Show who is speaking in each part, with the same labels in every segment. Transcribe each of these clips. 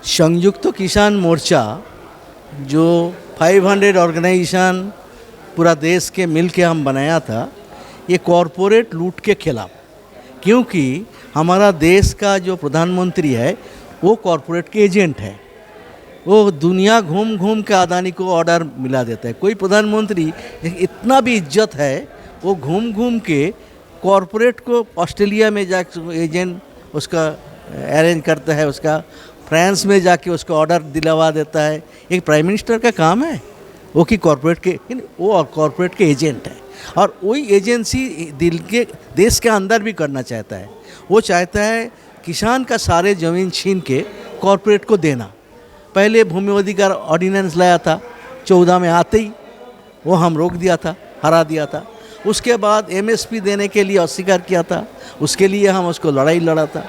Speaker 1: संयुक्त किसान मोर्चा जो 500 ऑर्गेनाइजेशन पूरा देश के मिल के हम बनाया था, ये कॉरपोरेट लूट के खिलाफ। क्योंकि हमारा देश का जो प्रधानमंत्री है वो कॉरपोरेट के एजेंट है। वो दुनिया घूम घूम के अदानी को ऑर्डर मिला देता है। कोई प्रधानमंत्री इतना भी इज्जत है, वो घूम घूम के कॉरपोरेट को ऑस्ट्रेलिया में जाकर एजेंट उसका अरेंज करता है, उसका फ्रांस में जाके उसको ऑर्डर दिलवा देता है। एक प्राइम मिनिस्टर का काम है वो कि कॉरपोरेट के एजेंट है। और वही एजेंसी देश के अंदर भी करना चाहता है। वो चाहता है किसान का सारे ज़मीन छीन के कॉरपोरेट को देना। पहले भूमि अधिकार ऑर्डिनेंस लाया था 14 में, आते ही वो हम रोक दिया था, हरा दिया था। उसके बाद एमएसपी देने के लिए अस्वीकार किया था, उसके लिए हम उसको लड़ाई लड़ा था।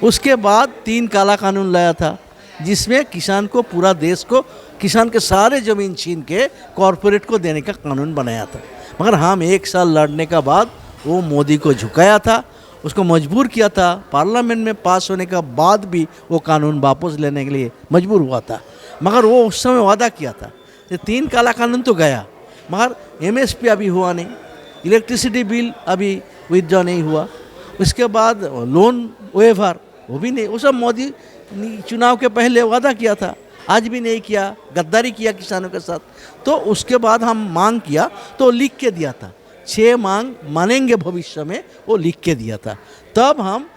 Speaker 1: उसके बाद 3 काला कानून लाया था जिसमें किसान को, पूरा देश को, किसान के सारे ज़मीन छीन के कॉरपोरेट को देने का कानून बनाया था। मगर हम 1 साल लड़ने का बाद वो मोदी को झुकाया था, उसको मजबूर किया था। पार्लियामेंट में पास होने का बाद भी वो कानून वापस लेने के लिए मजबूर हुआ था। मगर वो उस समय वादा किया था कि 3 काला कानून तो गया, मगर एमएसपी अभी हुआ नहीं, इलेक्ट्रिसिटी बिल अभी विथड्रॉ नहीं हुआ, उसके बाद लोन वेवर वो भी नहीं। वो सब मोदी चुनाव के पहले वादा किया था, आज भी नहीं किया, गद्दारी किया किसानों के साथ। तो उसके बाद हम मांग किया तो लिख के दिया था, 6 मांग मानेंगे भविष्य में, वो लिख के दिया था। तब हम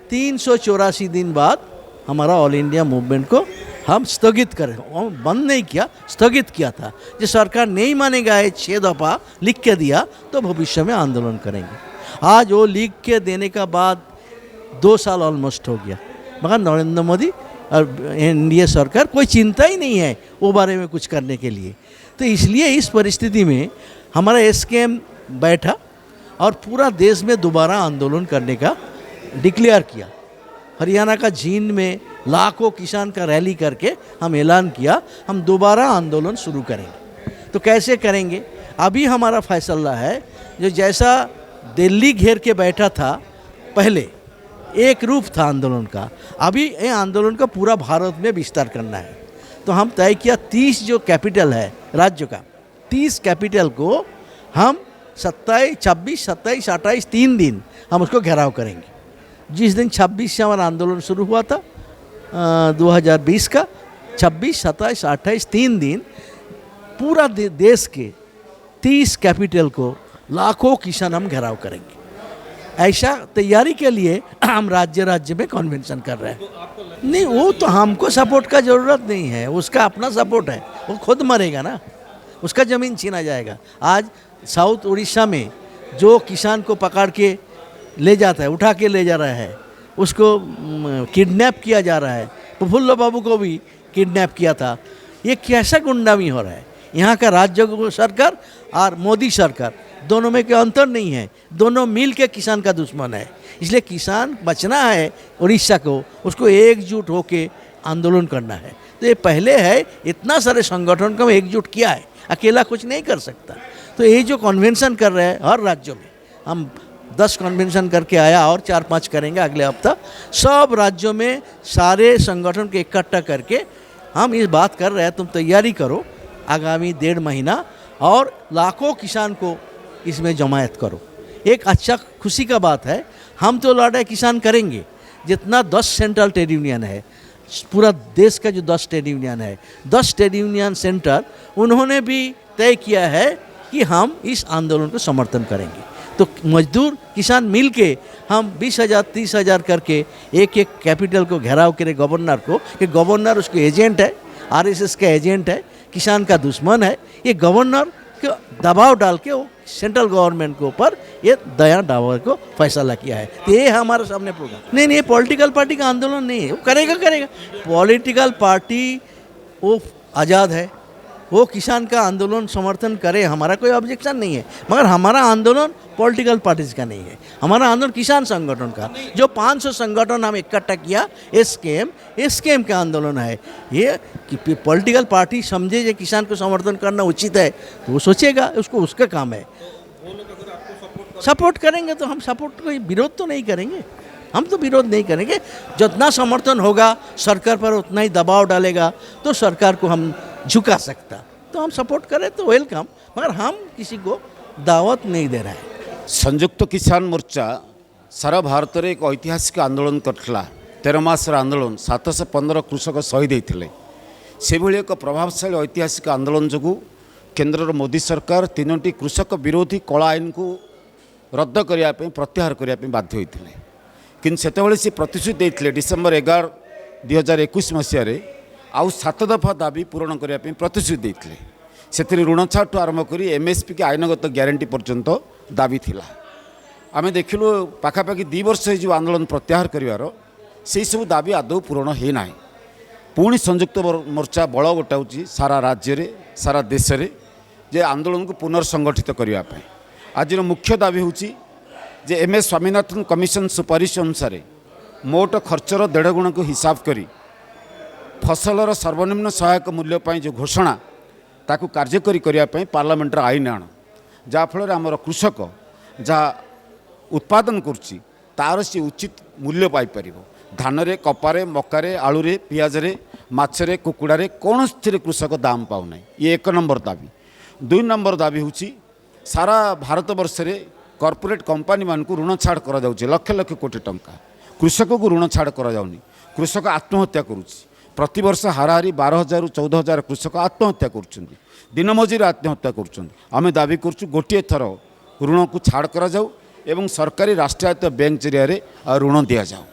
Speaker 1: 384 दिन बाद हमारा ऑल इंडिया मूवमेंट को हम स्थगित करें, बंद नहीं किया, स्थगित किया था। जो सरकार नहीं मानेगा, ये 6 दफ़ा लिख के दिया तो भविष्य में आंदोलन करेंगे। आज वो लिख के देने का बाद 2 साल ऑलमोस्ट हो गया, मगर नरेंद्र मोदी और एनडीए सरकार कोई चिंता ही नहीं है वो बारे में कुछ करने के लिए। तो इसलिए इस परिस्थिति में हमारा एसकेएम बैठा और पूरा देश में दोबारा आंदोलन करने का डिक्लेयर किया। हरियाणा का जींद में लाखों किसान का रैली करके हम ऐलान किया, हम दोबारा आंदोलन शुरू करेंगे। तो कैसे करेंगे? अभी हमारा फैसला है, जो जैसा दिल्ली घेर के बैठा था पहले, एक रूप था आंदोलन का, अभी ये आंदोलन का पूरा भारत में विस्तार करना है। तो हम तय किया 30 जो कैपिटल है राज्य का, 30 कैपिटल को हम 26, 27, 28 3 दिन हम उसको घेराव करेंगे। जिस दिन 26 से हमारा आंदोलन शुरू हुआ था 2020 का, 26, 27, 28 3 दिन पूरा देश के 30 कैपिटल को लाखों किसान हम घेराव करेंगे। ऐसा तैयारी के लिए हम राज्य में कन्वेंशन कर रहे हैं। नहीं, वो तो हमको सपोर्ट का ज़रूरत नहीं है, उसका अपना सपोर्ट है, वो खुद मरेगा ना, उसका ज़मीन छीना जाएगा। आज साउथ उड़ीसा में जो किसान को पकड़ के ले जाता है, उठा के ले जा रहा है, उसको किडनैप किया जा रहा है। प्रफुल्ल बाबू को भी किडनैप किया था। ये कैसा गुंडामी हो रहा है? यहाँ का राज्य सरकार और मोदी सरकार दोनों में कोई अंतर नहीं है, दोनों मिल के किसान का दुश्मन है। इसलिए किसान बचना है उड़ीसा को, उसको एकजुट होके आंदोलन करना है। तो ये पहले है, इतना सारे संगठन को एकजुट किया है, अकेला कुछ नहीं कर सकता। तो ये जो कन्वेंशन कर रहे हैं हर राज्यों में, हम 10 कन्वेंशन करके आया और 4-5 करेंगे अगले हफ्ता। सब राज्यों में सारे संगठन को इकट्ठा करके हम इस बात कर रहे हैं, तुम तैयारी करो आगामी 1.5 महीना और लाखों किसान को इसमें जमायत करो। एक अच्छा खुशी का बात है, हम तो लड़ाई किसान करेंगे। जितना 10 सेंट्रल ट्रेड यूनियन है, पूरा देश का जो 10 ट्रेड यूनियन है, 10 ट्रेड यूनियन सेंटर, उन्होंने भी तय किया है कि हम इस आंदोलन को समर्थन करेंगे। तो मजदूर किसान मिल के हम 20,000 30,000 करके एक कैपिटल को घेराव करें गवर्नर को, कि गवर्नर उसको एजेंट है, आरएसएस का एजेंट है, किसान का दुश्मन है। ये गवर्नर को दबाव डाल के वो सेंट्रल गवर्नमेंट के ऊपर ये दया डावर को फैसला किया है। तो ये हमारे सामने प्रोग्राम नहीं, ये पॉलिटिकल पार्टी का आंदोलन नहीं है, वो करेगा। पॉलिटिकल पार्टी वो आज़ाद है, वो किसान का आंदोलन समर्थन करे, हमारा कोई ऑब्जेक्शन नहीं है। मगर हमारा आंदोलन पॉलिटिकल पार्टीज का नहीं है, हमारा आंदोलन किसान संगठन का। जो 500 संगठन हम इकट्ठा किया, एसकेएम का आंदोलन है। ये कि पॉलिटिकल पार्टी समझे जो किसान को समर्थन करना उचित है तो वो सोचेगा, उसको उसका काम है। सपोर्ट करेंगे तो हम सपोर्ट, कोई विरोध तो नहीं करेंगे। हम तो विरोध नहीं करेंगे। जितना समर्थन होगा सरकार पर उतना ही दबाव डालेगा तो सरकार को हम झुका सकता, तो हम सपोर्ट करें तो वेलकम, मगर हम किसी को दावत नहीं दे रहा है।
Speaker 2: संयुक्त किसान मोर्चा सारा भारत में एक ऐतिहासिक आंदोलन करथिला। 13 मासर आंदोलन 715 कृषक शहीद होते से भली एक प्रभावशाली ऐतिहासिक आंदोलन जो केंद्र मोदी सरकार 3टी कृषक विरोधी कला आईन को रद्द करने प्रत्याहार करने बाध्य होते, कि से प्रतिश्रुति देते डिसेम्बर 11 2021 मसीह आउ 7 दफा दाबी पूरण करने प्रतिश्रुति देते। से ऋण छाड़ आरंभ कर एमएसपी की आईनगत ग्यारंटी पर्यंत दाबी थिला। आम देखिलु पाखापाखि 2 वर्ष जो आंदोलन प्रत्याहार करिवार से सब दाबी आदौ पूरण हो ना। पुणी संयुक्त मोर्चा बल गोटाऊँच सारा राज्य रे सारा देश रे जे आंदोलन को पुनर्संगठित करने। आज मुख्य दाबी हूँ जे एमएस स्वामीनाथन कमिशन सुपारिश अनुसार मोट खर्चर 1.5 गुण को हिसाब करी फसलर सर्वनिम्न सहायक मूल्य पाई जो घोषणा ताकू कार्यकरी करने पार्लियामेंट आईन आण, जहाँफल आमर कृषक जहाँ उत्पादन करुच्ची तार सी उचित मूल्य पाइपर। धान रे कपारे मकारे आलूरे पियाजरे माछरे कुकुड़ारे कौन कृषक दाम पाऊना, ये 1 नंबर दाबी। 2 नंबर दाबी हूँ सारा भारत वर्ष रे कॉर्पोरेट कंपनी मान को ऋण छाड़ करा जाउछि लक्ष लक्ष कोटी टंका, कृषक को ऋण छाड़ करा जाउनी। कृषक आत्महत्या करुच्ची प्रति वर्ष हाराहारी 12,000 ରୁ 14,000 कृषक आत्महत्या करुछन्ति, दिन मजूरी आत्महत्या करुछन्ति। आमे दाबी करछु गोटे थर ऋण को छाड़ करा जाउ एवं सरकारी राष्ट्रायत्त बैंक जरिया ऋण दिया जाओ।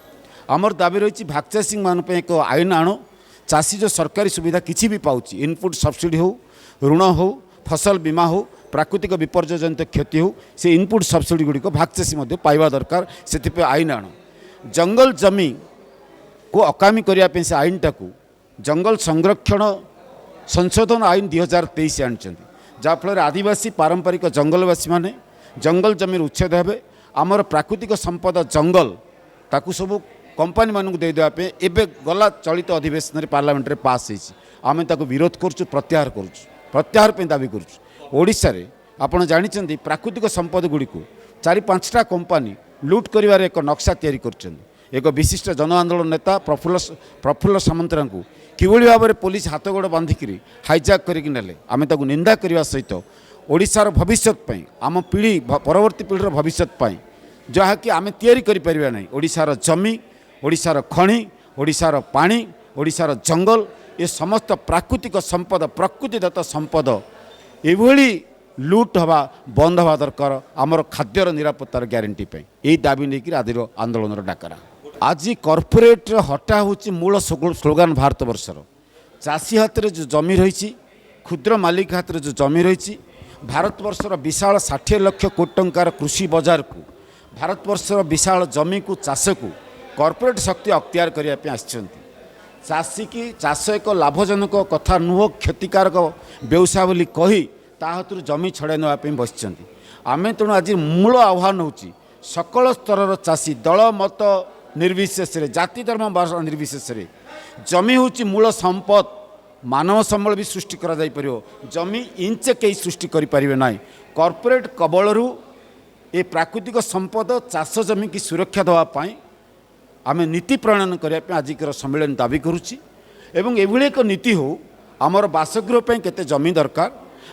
Speaker 2: आमर दाबी रही भागचाषी मान एक आईन आण, चाषी जो सरकारी सुविधा किसी भी पाउछि, इनपुट सब्सिडी हो, ऋण हो, फसल बीमा हो, प्राकृतिक विपर्य जनित क्षति हो, से इनपुट सब्सिडी गुड़िक भागचाषी पाइबा दरकार, से आईन आण। जंगल जमी को अकामी करने से आईन टाकू जंगल संरक्षण संशोधन आईन 2023 आनी, जहाँफल आदिवासी पारंपरिक जंगलवासी माने जंगल जमीन उच्छेद हे। आमर प्राकृतिक संपद जंगल ताकू सब कंपनी मानक देदेवाई एवं गला चलित अधिवेशन पार्लियामेंट पास होती, आम ताकू विरोध करुँ, प्रत्याहार करुँ, प्रत्याहार दाबी करुँ। ओडिशा रे आपण जानिछन्ती प्राकृतिक संपद गुड़ी को 4-5टा कंपनी लुट करिवार एक नक्शा तैयारी करछन्ती। एक विशिष्ट जन आंदोलन नेता प्रफुल्ल सामंतरा को किभली भाव में पुलिस हाथ गोड़ बांधिकी हाइजैक करके नेले, आम ताकू निंदा करने सहित ओडिशार भविष्यत पई आम पीढ़ी परवर्ती पीढ़ीर भविष्यत पई जहाँकि आम तैयारी करि परिबा नै, ओडिशार जमी, ओडिशार खଣି, ओडिशार पानी, ओडिशार जंगल, ये समस्त प्राकृतिक संपद प्रकृतिदत्त संपद एभली लुट हवा बंद हवा दरकार। आमर खाद्यर निरापत्तार ग्यारंटी पे यही दाबी नहीं आज आंदोलन डाकरा। आज कॉर्पोरेट हटा हूँ मूल स्लोगान भारत वर्षर। चाषी हाथ में जो जमी रही, क्षुद्र मालिक हाथ में जो जमी रही, भारतवर्षर विशाल 60 लाख कोटी टंकार कृषि बाजार को, भारतवर्षर विशाल जमी को चाष को कॉर्पोरेट शक्ति अख्तियार करने आसिछन्ति। चाषी की चाष एक लाभजनक कथा नुह, क्षतिकारक व्यवसाय बोली कही ता हाथुर जमी छड़ाई नापी बसिछन्ति। आमे तेणु आज मूल आह्वान हूँ सकल स्तर चाषी दल मत निर्विशेष जाति धर्म भाषा निर्विशेष जमी हूँ मूल संपद, मानव संबल भी सृष्टि करा जाई परियो, जमी इंचे कई सृष्टि करि परिबे नाही। कॉर्पोरेट कबलरू ए प्राकृतिक संपद चाष जमी की सुरक्षा देवा पाई आमे नीति प्रणयन करने आजिकर सम्मेलन दाबी करुच्ची। एवं एभली एक नीति हो आमर बासगृह पे केते जमी दरकार,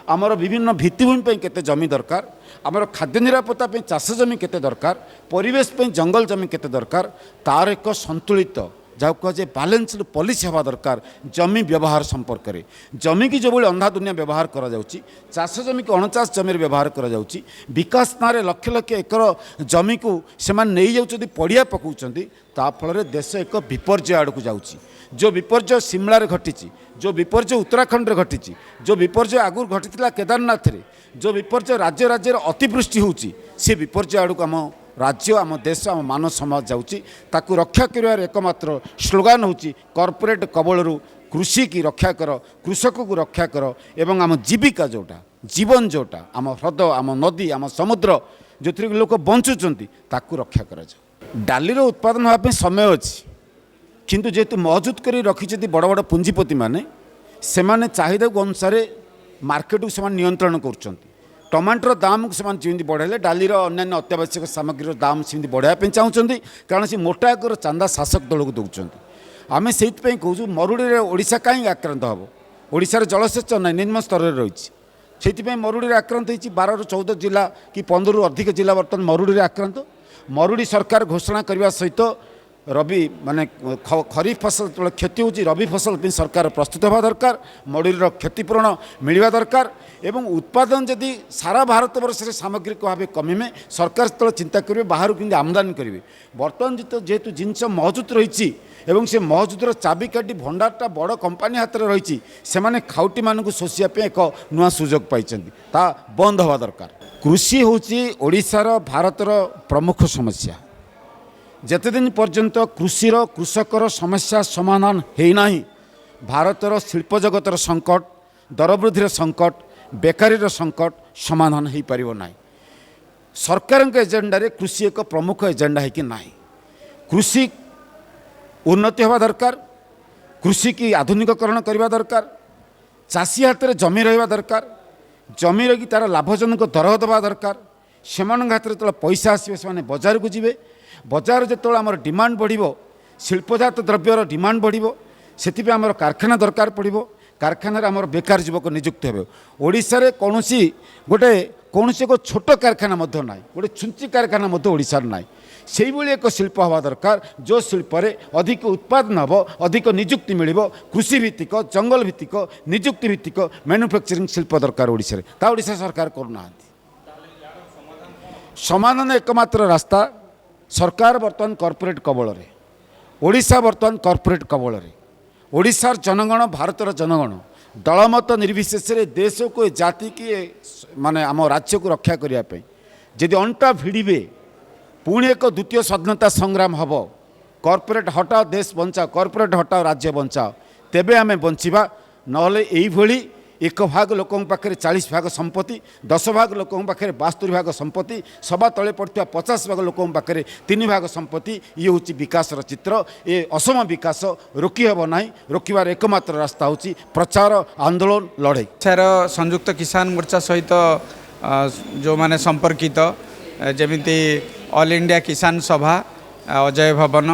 Speaker 2: आमर विभिन्न भित्तिभूमि पे केते जमी दरकार, आमर खाद्य निरापत्ता पे चाष जमी केते दरकार, परिवेश पे जंगल जमी केते दरकार, तार एक संतुलित जहाँ कहे बैलेंस्ड पॉलिसी हवा दरकार। जमी व्यवहार संपर्क में जमी की जो भाई अंधा दुनिया व्यवहार करा जाउची, चाष जमी को अणचाष जमी व्यवहार करा जाउची, विकास नारे लक्ष लक्ष एकर जमी को सेमान नहीं जाउछन्ती पड़िया पकाउछन्ती, ता फल देश एक विपर्य आड़क जाउची। जो विपर्य शिमला रे घटी, जो विपर्य उत्तराखंड रे घटी, जो विपर्य आगुर घटी केदारनाथ रे, जो विपर्य राज्य राज्य अतिवृष्टि होउची, से विपर्य आड़क आम राज्य आम देश आम मानव समाज जाउची। ताकू रक्षा कर एकमात्र स्लोगान होची कॉर्पोरेट कबलरू कृषि की रक्षा कर, कृषक को रक्षा कर एवं आम जीविका जोटा जीवन जोटा आम ह्रद आम नदी आम समुद्र जो लोक बंचुचंती ताकू रक्षा कर। डालीर उत्पादन होगा समय अच्छी, किंतु जेहेतु मजूद कर रखी बड़ बड़ पुंजीपति माने सेमाने चाहिदा अनुसार मार्केट को नियंत्रण कर टमाटर दाम को से बढ़ाइले डालीर अन्य अत्यावश्यक सामग्री दाम से बढ़ाई चाहते कारण से मोटाकर चांदा शासक दल को दौरान आम से कहूँ मरुड़ी ओडिशा कहीं आक्रांत हम ओडिशार जलसेचन ना निम्न स्तर में रही से मरुड़ी आक्रांत हो 12 ରୁ 14 जिला कि 15 ରୁ अधिक जिला बर्तमान मरुड़ी आक्रांत मरुड़ी सरकार घोषणा करने सहित रबी माने खरीफ फसल जो क्षति होची रबी फसल पे सरकार प्रस्तुत हवा दरकार मरुड़ीर क्षतिपूरण मिलवा दरकार एवं उत्पादन जदि सारा भारत वर्ष में सामग्रिक भाव कमिमे सरकार जो चिंता करेंगे बाहर कि आमदानी करेंगे बर्तमान जेहेतु जिनस महजूद रही एवं से महजूदर चाबिकाठी भंडारटा बड़ कंपानी हाथ में रही से खाउटी मानक शोषापी एक नुआ सुजोग पाई ता बंद हवा दरकार कृषि होची ओडिशार भारतर प्रमुख समस्या जेते दिन पर्यंत कृषिर कृषकर समस्या समाधान होना भारतर शिल्प जगतर संकट दरवृद्धि संकट बेकारीर संकट समाधान हो पार ना सरकार एजेंडा कृषि एक प्रमुख एजेंडा है कि ना कृषि उन्नति हवा दरकार कृषि की आधुनिककरण करने दरकार चाषी हाथ में जमी रहा दरकार जमी रही तार लाभजनक दर देवा दरकार से हाथ में जो पैसा आसवे से बजार को जी बजार जो आम डिमांड बढ़ शिल्पजात द्रव्यर डिमांड बढ़ से आम कारखाना दरकार पड़ो कारखाना आम बेकार युवक नियुक्त हे ओडिशा कौन गोटे कौन एक छोट कारखाना ना गोटे छुंची कारखाना ओडिशा ना से एक शिल्प हवा दरकार जो शिल्प अधिक उत्पादन हम अधिक निजुक्ति मिल कृषि भित्तिक जंगल भित्तिक निजुक्ति भित्तिक मैन्युफैक्चरिंग शिल्प दरकार ओडिशा ता ओडिशा सरकार करूना समाधान एकमात्र रास्ता सरकार बर्तमान कॉर्पोरेट कबल ओडिशा बर्तमान कॉर्पोरेट कबल ओडिशार जनगण भारतर जनगण दलमत निर्विशेष देश को जाति की माने आम राज्य को रक्षा करने जदि अंटा भिड़े पुणी एक द्वितीय स्वाधीनता संग्राम हम कॉर्पोरेट हटाओ देश बचाओ कॉर्पोरेट हटाओ राज्य बचाओ तेबे आमे बंचिबा नहले एई भली 1 भाग लोकों पाखे 40 भाग संपत्ति 10 भाग लोकों पाखे 72 भाग संपत्ति सभा तले पड़ता 50 भाग लोकों पाखे 3 भाग संपत्ति ये हूँ विकासर चित्र ये असम विकास रोकी हेब ना रोकबार एकमात्र रास्ता हूँ प्रचार आंदोलन लड़ाई
Speaker 3: सार संयुक्त किसान मोर्चा सहित जो माने संपर्कित जमिति ऑल इंडिया किसान सभा अजय भवन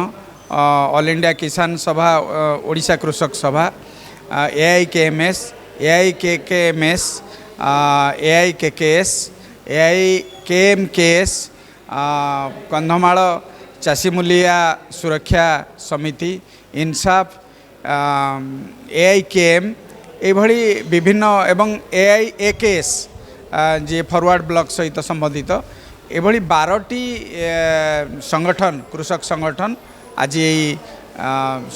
Speaker 3: ऑल इंडिया किसान सभा ओडिशा कृषक सभा AIKMS AIKKMS AIKKS AIKMKS Kandhamal चाषी मूलिया सुरक्षा समिति इंसाफ AIKM एभली विभिन्न एवं AIAKS जे फॉरवर्ड ब्लॉक सहित संबंधित एभली 12टी संगठन कृषक संगठन आज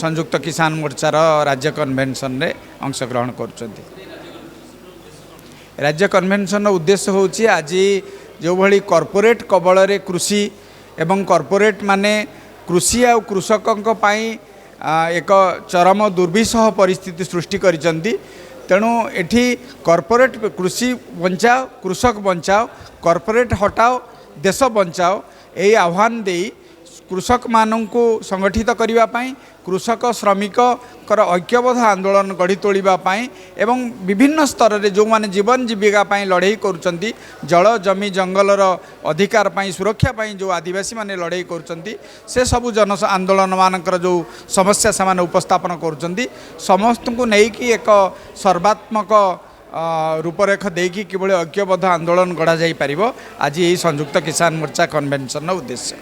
Speaker 3: संयुक्त किसान मोर्चार राज्य कन्वेन्शन रे अंशग्रहण करुछन्ति। राज्य कन्वेन्शन उद्देश्य होछि आज जो भली कॉर्पोरेट कबल रे कृषि एवं कॉर्पोरेट माने कृषि आ कृषकक पई एक चरम दुर्विसह परिस्थिति सृष्टि करिसन्ति तेणु एठी कॉर्पोरेट कृषि बचाओ कृषक बचाओ कॉर्पोरेट हटाओ देश बचाओ यही आह्वान दे कृषक मानू संगठित करने कृषक श्रमिक ऐक्यबद्ध आंदोलन गढ़ी तोड़ापाई एवं विभिन्न स्तर में जो माने जीवन जीविका लड़ाई करुँच जल जमी जंगलर अधिकार सुरक्षा जो आदिवासी माने लड़ाई करुँच से सबू जन आंदोलन मानकर जो समस्या से उपस्थापन करुँच समस्त को लेकिन एक सर्वात्मक रूपरेख देकी किभली ऐक्यबद्ध आंदोलन गढ़ा जाई परिबो आज यही संयुक्त किसान मोर्चा कन्वेन्शन उद्देश्य।